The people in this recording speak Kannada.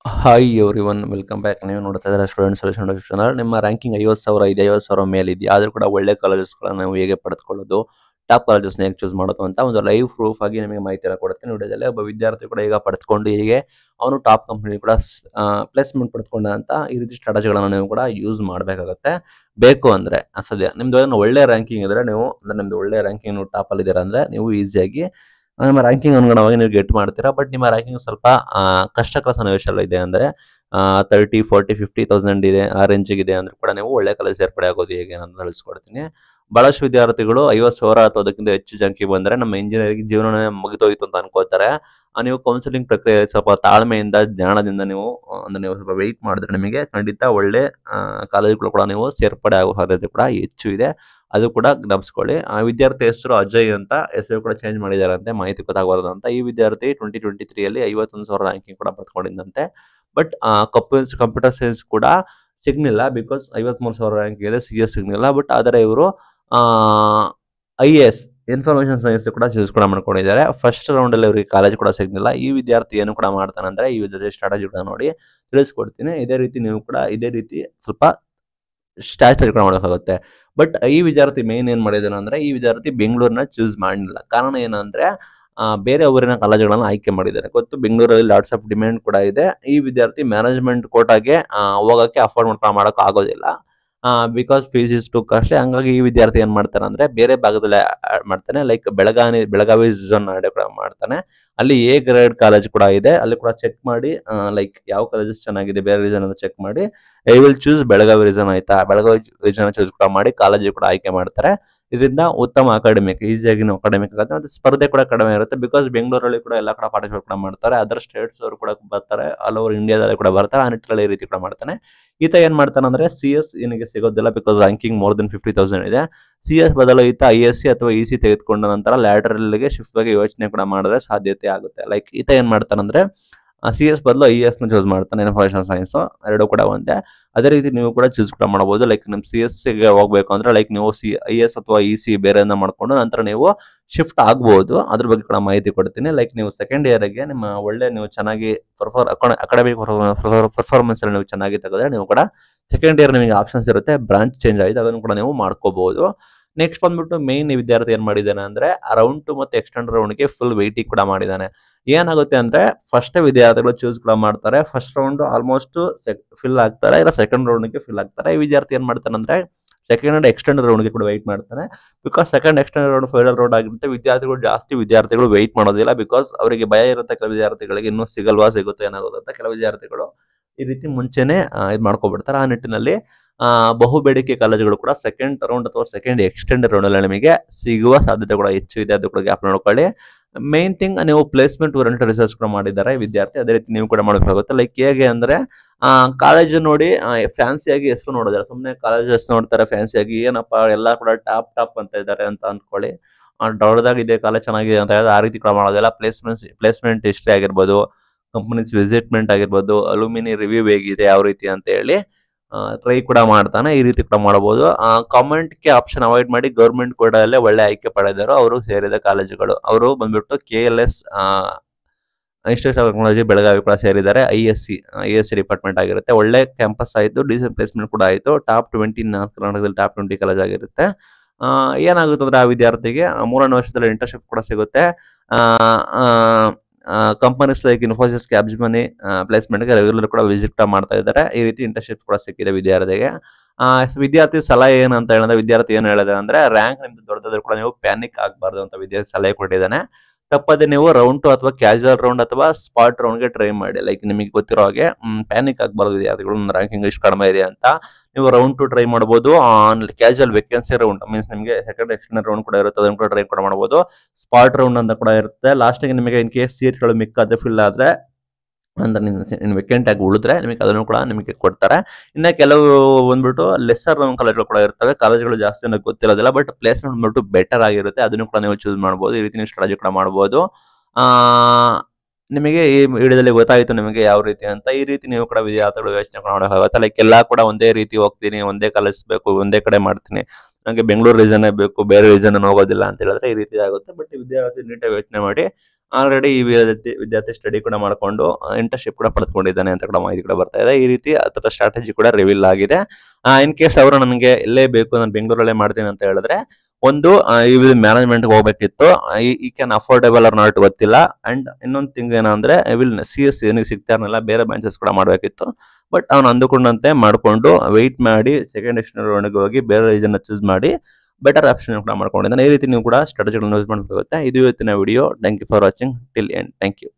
Hi everyone welcome back. ನೀವು ನೋಡ್ತಾ ಇದ್ದಾರೆ ಸ್ಟೂಡೆಂಟ್ ಸೊಲ್ಯೂಷನ್ ಚಾನಲ್. ನಿಮ್ಮ ರ್ಯಾಂಕಿಂಗ್ 50,000 ಇದೆ, 50,000 ಮೇಲೆ ಇದೆಯಾ, ಆದರೂ ಕೂಡ ಒಳ್ಳೆ ಕಾಲೇಜಸ್ಗಳನ್ನ ನಾವು ಹೇಗೆ ಪಡೆದುಕೊಳ್ಳೋದು, ಟಾಪ್ ಕಾಲೇಜಸ್ನ ಹೇಗೆ ಚೂಸ್ ಮಾಡೋದು ಅಂತ ಒಂದು ಲೈವ್ ಪ್ರೂಫ್ ಆಗಿ ನಿಮಗೆ ಮಾಹಿತಿಯನ್ನು ಕೊಡ್ತೀನಿ ವಿಡಿಯೋದಲ್ಲಿ. ಒಬ್ಬ ವಿದ್ಯಾರ್ಥಿ ಕೂಡ ಈಗ ಪಡೆದುಕೊಂಡು ಹೀಗೆ ಅವನು ಟಾಪ್ ಕಂಪನಿ ಕೂಡ ಪ್ಲೇಸ್ಮೆಂಟ್ ಪಡೆದುಕೊಂಡ ಅಂತ ಈ ರೀತಿ ಸ್ಟ್ರಾಟಜಿಗಳನ್ನು ನೀವು ಕೂಡ ಯೂಸ್ ಮಾಡಬೇಕಾಗುತ್ತೆ. ಬೇಕು ಅಂದರೆ ಸದ್ಯ ನಿಮ್ದು ಏನೋ ಒಳ್ಳೆ ರ್ಯಾಂಕಿಂಗ್ ಇದ್ದರೆ, ನೀವು ಅಂದರೆ ನಿಮ್ದು ಒಳ್ಳೆ ರ್ಯಾಂಕಿಂಗ್ ನೀವು ಟಾಪಲ್ಲಿ ಇದ್ದೀರಾ ಅಂದರೆ ನೀವು ಈಸಿಯಾಗಿ ನಿಮ್ಮ ರ್ಯಾಂಕಿಂಗ್ ಅನುಗುಣವಾಗಿ ನೀವು ಗೆಟ್ ಮಾಡ್ತೀರಾ. ಬಟ್ ನಿಮ್ಮ ರ್ಯಾಂಕಿಂಗ್ ಸ್ವಲ್ಪ ಕಷ್ಟಕರ ಸನ್ನಿವೇಶ ಇದೆ ಅಂದರೆ 30, 40, 50,000 ಇದೆ, ಆ ರೇಂಜಿಗೆ ಇದೆ ಅಂದ್ರೆ ಕೂಡ ನೀವು ಒಳ್ಳೆ ಕಾಲೇಜ್ ಸೇರ್ಪಡೆ ಆಗೋದು ಹೇಗೆ ಅಂತ ತಿಳಿಸ್ಕೊಡ್ತೀನಿ. ಬಹಳಷ್ಟು ವಿದ್ಯಾರ್ಥಿಗಳು 50,000 ಅಥವಾ ಅದಕ್ಕಿಂತ ಹೆಚ್ಚು ಸಂಖ್ಯೆ ಬಂದರೆ ನಮ್ಮ ಇಂಜಿನಿಯರಿಂಗ್ ಜೀವನನೇ ಮುಗಿದೋಯ್ತು ಅಂತ ಅನ್ಕೋತಾರೆ. ನೀವು ಕೌನ್ಸಿಲಿಂಗ್ ಪ್ರಕ್ರಿಯೆ ಸ್ವಲ್ಪ ತಾಳ್ಮೆಯಿಂದ, ಜ್ಞಾನದಿಂದ ನೀವು ಅಂದ್ರೆ ನೀವು ಸ್ವಲ್ಪ ವೆಯ್ಟ್ ಮಾಡಿದ್ರೆ ನಿಮಗೆ ಖಂಡಿತ ಒಳ್ಳೆ ಕಾಲೇಜುಗಳು ಕೂಡ ನೀವು ಸೇರ್ಪಡೆ ಆಗೋ ಸಾಧ್ಯತೆ ಕೂಡ ಹೆಚ್ಚು ಇದೆ. ಅದು ಕೂಡ ಜ್ಞಾಪಿಸ್ಕೊಳ್ಳಿ. ಆ ವಿದ್ಯಾರ್ಥಿ ಹೆಸರು ಅಜಯ್ ಅಂತ, ಹೆಸರು ಕೂಡ ಚೇಂಜ್ ಮಾಡಿದಾರಂತೆ ಮಾಹಿತಿ ಗೊತ್ತಾಗಬಾರದು ಅಂತ. ಈ ವಿದ್ಯಾರ್ಥಿ 2023 51,000 ರ್ಯಾಂಕಿಂಗ್ ಕೂಡ ಪಡ್ಕೊಂಡಿದ್ದಂತೆ. ಬಟ್ ಕಂಪ್ಯೂಟರ್ ಸೈನ್ಸ್ ಕೂಡ ಸಿಗ್ನಿಲ್ಲ, ಬಿಕಾಸ್ 53,000 ರ್ಯಾಂಕ್ ಇದೆ, CS ಸಿಗ್ನಿಲ್ಲ. ಬಟ್ ಆದರೆ ಇವರು IAS ಇನ್ಫಾರ್ಮೇಶನ್ ಸೈನ್ಸ್ ಕೂಡ ಚೂಸ್ ಕೂಡ ಮಾಡ್ಕೊಂಡಿದ್ದಾರೆ. ಫಸ್ಟ್ ರೌಂಡಲ್ಲಿ ಇವರಿಗೆ ಕಾಲೇಜ್ ಕೂಡ ಸಿಗ್ನಿಲ್ಲ. ಈ ವಿದ್ಯಾರ್ಥಿ ಏನು ಕೂಡ ಮಾಡ್ತಾನೆ ಅಂದರೆ, ಈ ವಿದ್ಯಾರ್ಥಿ ಸ್ಟ್ರಾಟಜಿ ಕೂಡ ನೋಡಿ ತಿಳಿಸ್ಕೊಡ್ತೀನಿ. ಇದೇ ರೀತಿ ನೀವು ಕೂಡ ಇದೇ ರೀತಿ ಸ್ವಲ್ಪ ಸ್ಟ್ರಾಟಜಿ ಕೂಡ ಮಾಡಬೇಕಾಗುತ್ತೆ. ಬಟ್ ಈ ವಿದ್ಯಾರ್ಥಿ ಮೇನ್ ಏನು ಮಾಡಿದಾನೆ ಅಂದರೆ, ಈ ವಿದ್ಯಾರ್ಥಿ ಬೆಂಗಳೂರನ್ನ ಚೂಸ್ ಮಾಡಲಿಲ್ಲ. ಕಾರಣ ಏನಂದರೆ, ಬೇರೆ ಊರಿನ ಕಾಲೇಜುಗಳನ್ನು ಆಯ್ಕೆ ಮಾಡಿದ್ದಾರೆ. ಗೊತ್ತು, ಬೆಂಗಳೂರಲ್ಲಿ ಲಾಟ್ಸ್ ಆಫ್ ಡಿಮ್ಯಾಂಡ್ ಕೂಡ ಇದೆ. ಈ ವಿದ್ಯಾರ್ಥಿ ಮ್ಯಾನೇಜ್ಮೆಂಟ್ ಕೋಟಾಗೆ ಹೋಗೋಕ್ಕೆ ಅಫೋರ್ಡ್ ಮಾಡೋಕೆ ಆಗೋದಿಲ್ಲ, because fees is too costly. ಹಂಗಾಗಿ ಈ ವಿದ್ಯಾರ್ಥಿ ಏನು ಮಾಡ್ತಾನೆ ಅಂದರೆ, ಬೇರೆ ಭಾಗದಲ್ಲಿ ಮಾಡ್ತಾನೆ. ಲೈಕ್ ಬೆಳಗಾವಿ ಝೋನ್ ಕೂಡ ಮಾಡ್ತಾನೆ. ಅಲ್ಲಿ A ಗ್ರೇಡ್ ಕಾಲೇಜ್ ಕೂಡ ಇದೆ, ಅಲ್ಲಿ ಕೂಡ ಚೆಕ್ ಮಾಡಿ ಲೈಕ್ ಯಾವ ಕಾಲೇಜಸ್ ಚೆನ್ನಾಗಿದೆ ಬೇರೆ ರೀಸನ್ ಅಂತ ಚೆಕ್ ಮಾಡಿ I will choose Belagavi reason. ಆಯ್ತಾ, ಬೆಳಗಾವಿ ರೀಸನ್ ಚೂಸ್ ಕೂಡ ಮಾಡಿ ಕಾಲೇಜು ಕೂಡ ಆಯ್ಕೆ ಮಾಡ್ತಾರೆ. ಇದರಿಂದ ಉತ್ತಮ ಅಕಾಡೆಮಿಕ್, ಈಸಿಯಾಗಿ ನಾವು ಅಕಾಡೆಮಿಕ್ ಆಗುತ್ತೆ, ಮತ್ತು ಸ್ಪರ್ಧೆ ಕೂಡ ಕಡಿಮೆ ಇರುತ್ತೆ. ಬಿಕಾಸ್ ಬೆಂಗಳೂರಲ್ಲಿ ಕೂಡ ಎಲ್ಲ ಕಡೆ ಪಾರ್ಟಿಸಿಪೇಟ್ ಕೂಡ ಮಾಡ್ತಾರೆ, ಅದರ್ ಸ್ಟೇಟ್ಸ್ ಅವರು ಕೂಡ ಬರ್ತಾರೆ, ಆಲ್ ಓವರ್ ಇಂಡಿಯಾದಲ್ಲಿ ಕೂಡ ಬರ್ತಾರೆ. ಆ ನಿಟ್ಟಿನಲ್ಲಿ ಈ ರೀತಿ ಕೂಡ ಮಾಡ್ತಾನೆ. ಈತ ಏನು ಮಾಡ್ತಾನೆ ಅಂದರೆ, CS ಏನಿಗೆ ಸಿಗೋದಿಲ್ಲ, ಬಿಕಾಸ್ ರ್ಯಾಂಕಿಂಗ್ ಮೋರ್ ದೆನ್ 50,000 ಇದೆ. CS ಬದಲು ಈತ ISC ಅಥವಾ EC ತೆಗೆದುಕೊಂಡ ನಂತರ ಲ್ಯಾಟರಲ್ಗೆ ಶಿಫ್ಟ್ ಬಗ್ಗೆ ಯೋಚನೆ ಕೂಡ ಮಾಡಿದ್ರೆ ಸಾಧ್ಯತೆ ಆಗುತ್ತೆ. ಲೈಕ್ ಈತ ಏನು ಮಾಡ್ತಾನೆ ಅಂದರೆ, CS ಬದಲು IAS ನ ಚೂಸ್ ಮಾಡ್ತಾನೆ. ಇನ್ಫಾರ್ಮೇಷನ್ ಸೈನ್ಸ್ ಎರಡು ಕೂಡ ಒಂದೇ. ಅದೇ ರೀತಿ ನೀವು ಕೂಡ ಚೂಸ್ ಕೂಡ ಮಾಡಬಹುದು. ಲೈಕ್ ನಿಮ್ಮ CS ಗೆ ಹೋಗ್ಬೇಕು ಅಂದ್ರೆ, ಲೈಕ್ ನೀವು IS ಅಥವಾ EC ಬೇರೆಯನ್ನ ಮಾಡ್ಕೊಂಡು ನಂತರ ನೀವು ಶಿಫ್ಟ್ ಆಗ್ಬಹುದು. ಅದ್ರ ಬಗ್ಗೆ ಕೂಡ ಮಾಹಿತಿ ಕೊಡ್ತೀನಿ. ಲೈಕ್ ನೀವು ಸೆಕೆಂಡ್ ಇಯರ್ಗೆ ನಿಮ್ಮ ಒಳ್ಳೆ ನೀವು ಚೆನ್ನಾಗಿ ಅಕಾಡೆಮಿಕ್ ಪರ್ಫಾರ್ಮೆನ್ಸ್ ಅಲ್ಲಿ ನೀವು ಚೆನ್ನಾಗಿ ತೆಗೆದ್ರೆ ನೀವು ಕೂಡ ಸೆಕೆಂಡ್ ಇಯರ್ ನಿಮಗೆ ಆಪ್ಷನ್ಸ್ ಇರುತ್ತೆ, ಬ್ರಾಂಚ್ ಚೇಂಜ್ ಆಗಿದೆ, ಅದನ್ನು ಕೂಡ ನೀವು ಮಾಡ್ಕೋಬಹುದು. ನೆಕ್ಸ್ಟ್ ಬಂದ್ಬಿಟ್ಟು ಮೇನ್ ವಿದ್ಯಾರ್ಥಿ ಏನ್ ಮಾಡಿದ್ದಾನೆ ಅಂದ್ರೆ, ರೌಂಡ್ 2 ಮತ್ತೆ ಎಕ್ಸ್ಟೆಂಡ್ ರೌಂಡ್ಗೆ ಫುಲ್ ವೆಯ್ಟಿಂಗ್ ಕೂಡ ಮಾಡಿದ್ದಾನೆ. ಏನಾಗುತ್ತೆ ಅಂದ್ರೆ, ಫಸ್ಟ್ ವಿದ್ಯಾರ್ಥಿಗಳು ಚೂಸ್ ಕೂಡ ಮಾಡ್ತಾರೆ. ಫಸ್ಟ್ ರೌಂಡ್ ಆಲ್ಮೋಸ್ಟ್ ಫಿಲ್ ಆಗ್ತಾರೆ, ಇಲ್ಲ ಸೆಕೆಂಡ್ ರೌಂಡ್ಗೆ ಫಿಲ್ ಆಗ್ತಾರೆ. ಈ ವಿದ್ಯಾರ್ಥಿ ಏನ್ ಮಾಡ್ತಾನೆ ಅಂದ್ರೆ, ಸೆಕೆಂಡ್ ಅಂಡ್ ಎಕ್ಸ್ಟೆಂಡ್ ರೌಂಡ್ಗೆ ಕೂಡ ವೆಯ್ಟ್ ಮಾಡ್ತಾನೆ. Because second extend round final round ಆಗಿರುತ್ತೆ. ಜಾಸ್ತಿ ವಿದ್ಯಾರ್ಥಿಗಳು ವೆಯ್ಟ್ ಮಾಡೋದಿಲ್ಲ, ಬಿಕಾಸ್ ಅವರಿಗೆ ಭಯ ಇರುತ್ತೆ. ಕೆಲವು ವಿದ್ಯಾರ್ಥಿಗಳಿಗೆ ಇನ್ನೂ ಸಿಗುತ್ತೆ ಏನಾಗೋದು ಅಂತ. ಕೆಲವು ವಿದ್ಯಾರ್ಥಿಗಳು ಈ ರೀತಿ ಮುಂಚೆನೆ ಇದು ಮಾಡ್ಕೊಬಿಡ್ತಾರೆ. ಆ ನಿಟ್ಟಿನಲ್ಲಿ ಬಹು ಬೇಡಿಕೆ ಕಾಲೇಜುಗಳು ಕೂಡ ಸೆಕೆಂಡ್ ರೌಂಡ್ ಅಥವಾ ಸೆಕೆಂಡ್ ಎಕ್ಸ್ಟೆಂಡ್ ರೌಂಡ್ ಅಲ್ಲಿ ನಿಮಗೆ ಸಿಗುವ ಸಾಧ್ಯತೆ ಕೂಡ ಹೆಚ್ಚು ಇದೆ. ಅದು ಕೂಡ ಗ್ಯಾಪ್ ನೋಡ್ಕೊಳ್ಳಿ. ಮೇನ್ ಥಿಂಗ್, ನೀವು ಪ್ಲೇಸ್ಮೆಂಟ್ ಓರಿಯೆಂಟೆಡ್ ರಿಸರ್ಚ್ ಕೂಡ ಮಾಡಿದ್ದಾರೆ ವಿದ್ಯಾರ್ಥಿ, ಅದೇ ರೀತಿ ನೀವು ಕೂಡ ಮಾಡಬೇಕಾಗುತ್ತೆ. ಲೈಕ್ ಹೇಗೆ ಅಂದ್ರೆ, ಕಾಲೇಜು ನೋಡಿ ಫ್ಯಾನ್ಸಿಯಾಗಿ ಹೆಸರು ನೋಡೋದಿಲ್ಲ, ಸುಮ್ಮನೆ ಕಾಲೇಜ್ ಹೆಸರು ನೋಡ್ತಾರೆ ಫ್ಯಾನ್ಸಿಯಾಗಿ. ಏನಪ್ಪಾ ಎಲ್ಲ ಕೂಡ ಟಾಪ್ ಅಂತ ಇದ್ದಾರೆ ಅಂತ ಅಂದ್ಕೊಳ್ಳಿ. ದೊಡ್ಡದಾಗಿದೆ ಕಾಲೇಜ್ ಚೆನ್ನಾಗಿದೆ ಅಂತ ಹೇಳಿದ್ರೆ ಆ ರೀತಿ ಕೂಡ ಮಾಡೋದಿಲ್ಲ. ಪ್ಲೇಸ್ಮೆಂಟ್ ಹಿಸ್ಟ್ರಿ ಆಗಿರ್ಬೋದು, ಕಂಪನೀಸ್ ವಿಸಿಟ್ಮೆಂಟ್ ಆಗಿರ್ಬೋದು, ಅಲ್ಯೂಮಿನಿ ರಿವ್ಯೂ ಹೇಗಿದೆ ಯಾವ ರೀತಿ ಅಂತ ಹೇಳಿ ಟ್ರೈ ಕೂಡ ಮಾಡ್ತಾನೆ. ಈ ರೀತಿ ಕೂಡ ಮಾಡಬಹುದು. ಕಾಮೆಂಟ್ಗೆ ಆಪ್ಷನ್ ಅವಾಯ್ಡ್ ಮಾಡಿ ಗೌರ್ಮೆಂಟ್ ಕೋಟಾದಲ್ಲೇ ಒಳ್ಳೆ ಆಯ್ಕೆ ಪಡೆದರು ಅವರು ಸೇರಿದ ಕಾಲೇಜುಗಳು. ಅವರು ಬಂದ್ಬಿಟ್ಟು KLS institute of technology Belagavi ಕೂಡ ಸೇರಿದ್ದಾರೆ. ISC ಡಿಪಾರ್ಟ್ಮೆಂಟ್ ಆಗಿರುತ್ತೆ. ಒಳ್ಳೆ ಕ್ಯಾಂಪಸ್ ಆಯಿತು, ಡೀಸೆಂಟ್ ಪ್ಲೇಸ್ಮೆಂಟ್ ಕೂಡ ಆಯಿತು. ಟಾಪ್ 20 ಕರ್ನಾಟಕದಲ್ಲಿ ಟಾಪ್ 20 ಕಾಲೇಜ್ ಆಗಿರುತ್ತೆ. ಏನಾಗುತ್ತೆ ಅಂದ್ರೆ, ಆ ವಿದ್ಯಾರ್ಥಿಗೆ 3ನೇ ವರ್ಷದಲ್ಲಿ ಇಂಟರ್ನ್ಶಿಪ್ ಕೂಡ ಸಿಗುತ್ತೆ. ಕಂಪನೀಸ್ ಲೈಕ್ ಇನ್ಫೋಸಿಸ್, ಕ್ಯಾಪ್ಜೆಮಿನಿ ಪ್ಲೇಸ್ಮೆಂಟ್ಗೆ ರೆಗ್ಯುಲರ್ ಕೂಡ ವಿಸಿಟ್ ಕೂಡ ಮಾಡ್ತಾ ಇದ್ದಾರೆ. ಈ ರೀತಿ ಇಂಟರ್ನ್ಶಿಪ್ ಕೂಡ ಸಿಕ್ಕಿದೆ ವಿದ್ಯಾರ್ಥಿಗೆ. ವಿದ್ಯಾರ್ಥಿ ಸಲಹೆ ಏನಂತ ಹೇಳಿದ್ರೆ, ವಿದ್ಯಾರ್ಥಿ ಏನು ಹೇಳಿದೆ ಅಂದ್ರೆ, ರ್ಯಾಂಕ್ ನಿಮ್ದು ದೊಡ್ಡದಾದ್ರೂ ಕೂಡ ನೀವು ಪ್ಯಾನಿಕ್ ಆಗಬಾರ್ದು ಅಂತ ವಿದ್ಯಾರ್ಥಿ ಸಲಹೆ ಕೊಟ್ಟಿದ್ದಾನೆ. ತಪ್ಪದೆ ನೀವು ರೌಂಡ್ 2 ಅಥವಾ ಕ್ಯಾಶುವಲ್ ರೌಂಡ್ ಅಥವಾ ಸ್ಪಾಟ್ ರೌಂಡ್ಗೆ ಟ್ರೈ ಮಾಡಿ. ಲೈಕ್ ನಿಮಗೆ ಗೊತ್ತಿರೋ ಹಾಗೆ ಪ್ಯಾನಿಕ್ ಆಗಬಾರ್ದು ವಿದ್ಯಾರ್ಥಿಗಳು, ರ್ಯಾಂಕಿಂಗ್ ಇಷ್ಟು ಕಡಿಮೆ ಇದೆ ಅಂತ. ನೀವು ರೌಂಡ್ 2 ಟ್ರೈ ಮಾಡ್ಬೋದು. ಕ್ಯಾಶುವಲ್ ವೇಕೆನ್ಸಿ ರೌಂಡ್ ಮೀನ್ಸ್ ನಿಮಗೆ ಸೆಕೆಂಡ್ ಎಕ್ಸ್ಟೆಂಡ್ ರೌಂಡ್ ಕೂಡ ಇರುತ್ತೆ, ಅದನ್ನು ಕೂಡ ಟ್ರೈ ಕೂಡ ಮಾಡ್ಬೋದು. ಸ್ಪಾಟ್ ರೌಂಡ್ ಅಂತ ಕೂಡ ಇರುತ್ತೆ. ಲಾಸ್ಟಿಗೆ ನಿಮಗೆ ಇನ್ ಕೇಸ್ ಸೀಟ್ಗಳು ಮಿಕ್ಕಾದ್ರೆ ಫಿಲ್ ಆದ್ರೆ ಅಂದ್ರೆ ನಿನ್ನ ವೇಕೆಂಟ್ ಆಗಿ ಉಳಿದ್ರೆ ನಿಮಗೆ ಅದನ್ನು ಕೂಡ ನಿಮಗೆ ಕೊಡ್ತಾರೆ. ಇನ್ನು ಕೆಲವು ಬಂದ್ಬಿಟ್ಟು ಲೆಸರ್ ಕಾಲೇಜ್ಗಳು ಕೂಡ ಇರ್ತವೆ. ಕಾಲೇಜ್ಗಳು ಜಾಸ್ತಿ ನನಗೆ ಗೊತ್ತಿರೋದಿಲ್ಲ, ಬಟ್ ಪ್ಲೇಸ್ಮೆಂಟ್ ಬಂದ್ಬಿಟ್ಟು ಬೆಟರ್ ಆಗಿರುತ್ತೆ, ಅದನ್ನು ಕೂಡ ನೀವು ಚೂಸ್ ಮಾಡ್ಬೋದು. ಈ ರೀತಿ ನೀವು ಸ್ಟ್ರಾಟಜಿ ಕೂಡ ಮಾಡ್ಬೋದು. ನಿಮಗೆ ಈ ವಿಡಿಯೋದಲ್ಲಿ ಗೊತ್ತಾಯಿತು ನಿಮಗೆ ಯಾವ ರೀತಿ ಅಂತ. ಈ ರೀತಿ ನೀವು ಕೂಡ ವಿದ್ಯಾರ್ಥಿಗಳು ಯೋಚನೆ ಮಾಡೋಕ್ಕಾಗುತ್ತೆ. ಲೈಕ್ ಎಲ್ಲ ಕೂಡ ಒಂದೇ ರೀತಿ ಹೋಗ್ತೀನಿ, ಒಂದೇ ಕಾಲೇಜ್ ಬೇಕು, ಒಂದೇ ಕಡೆ ಮಾಡ್ತೀನಿ, ನನಗೆ ಬೆಂಗಳೂರು ರೀಸನ್ನೇ ಬೇಕು, ಬೇರೆ ರೀಸನ್ ಹೋಗೋದಿಲ್ಲ ಅಂತ ಹೇಳಿದ್ರೆ ಈ ರೀತಿ ಆಗುತ್ತೆ. ಬಟ್ ವಿದ್ಯಾರ್ಥಿ ನೀಟಾಗಿ ಯೋಚನೆ ಮಾಡಿ ಆಲ್ರೆಡಿ ಈ ವಿದ್ಯಾರ್ಥಿ ಸ್ಟಡಿ ಕೂಡ ಮಾಡಿಕೊಂಡು ಇಂಟರ್ನ್ಶಿಪ್ ಕೂಡ ಪಡೆದುಕೊಂಡಿದ್ದಾನೆ ಅಂತ ಕೂಡ ಮಾಹಿತಿ ಕೂಡ ಬರ್ತಾ ಇದೆ. ಈ ರೀತಿ ಅದರ ಸ್ಟ್ರಾಟಜಿ ಕೂಡ ರಿವೀಲ್ ಆಗಿದೆ. ಇನ್ ಕೇಸ್ ಅವರು ನನಗೆ ಎಲ್ಲೇ ಬೇಕು, ನಾನು ಬೆಂಗಳೂರಲ್ಲೇ ಮಾಡ್ತೀನಿ ಅಂತ ಹೇಳಿದ್ರೆ ಒಂದು ಈ ಮ್ಯಾನೇಜ್ಮೆಂಟ್ ಹೋಗ್ಬೇಕಿತ್ತು. ಈ ಕ್ಯಾನ್ ಅಫೋರ್ಡೇಬಲ್ ಆರ್ ನಾಟ್ ಗೊತ್ತಿಲ್ಲ. ಅಂಡ್ ಇನ್ನೊಂದು ಥಿಂಗ್ ಏನಂದ್ರೆ CS ಏನಿಗೆ ಸಿಗ್ತಾ ಇರಲಿಲ್ಲ, ಬೇರೆ ಬ್ರಾಂಚಸ್ ಕೂಡ ಮಾಡಬೇಕಿತ್ತು. ಬಟ್ ಅವ್ನು ಅಂದುಕೊಂಡಂತೆ ಮಾಡಿಕೊಂಡು ವೆಯ್ಟ್ ಮಾಡಿ ಸೆಕೆಂಡ್ ಎಕ್ಸ್ಟರ್ನಲ್ ರೌಂಡ್ಗೆ ಹೋಗಿ ಬೇರೆ ರೀಸನ್ ಚೂಸ್ ಮಾಡಿ ಬೆಟರ್ ಆಪ್ಷನ್ ಕೂಡ ಮಾಡ್ಕೊಂಡಿದ್ದಾನೆ. ಈ ರೀತಿ ನೀವು ಕೂಡ ಸ್ಟ್ರಾಟಜಿಗಳನ್ನು ಯೂಸ್ ಮಾಡಬೇಕಾಗುತ್ತೆ. ಇದು ಇವತ್ತಿನ video. Thank you for watching till end. Thank you.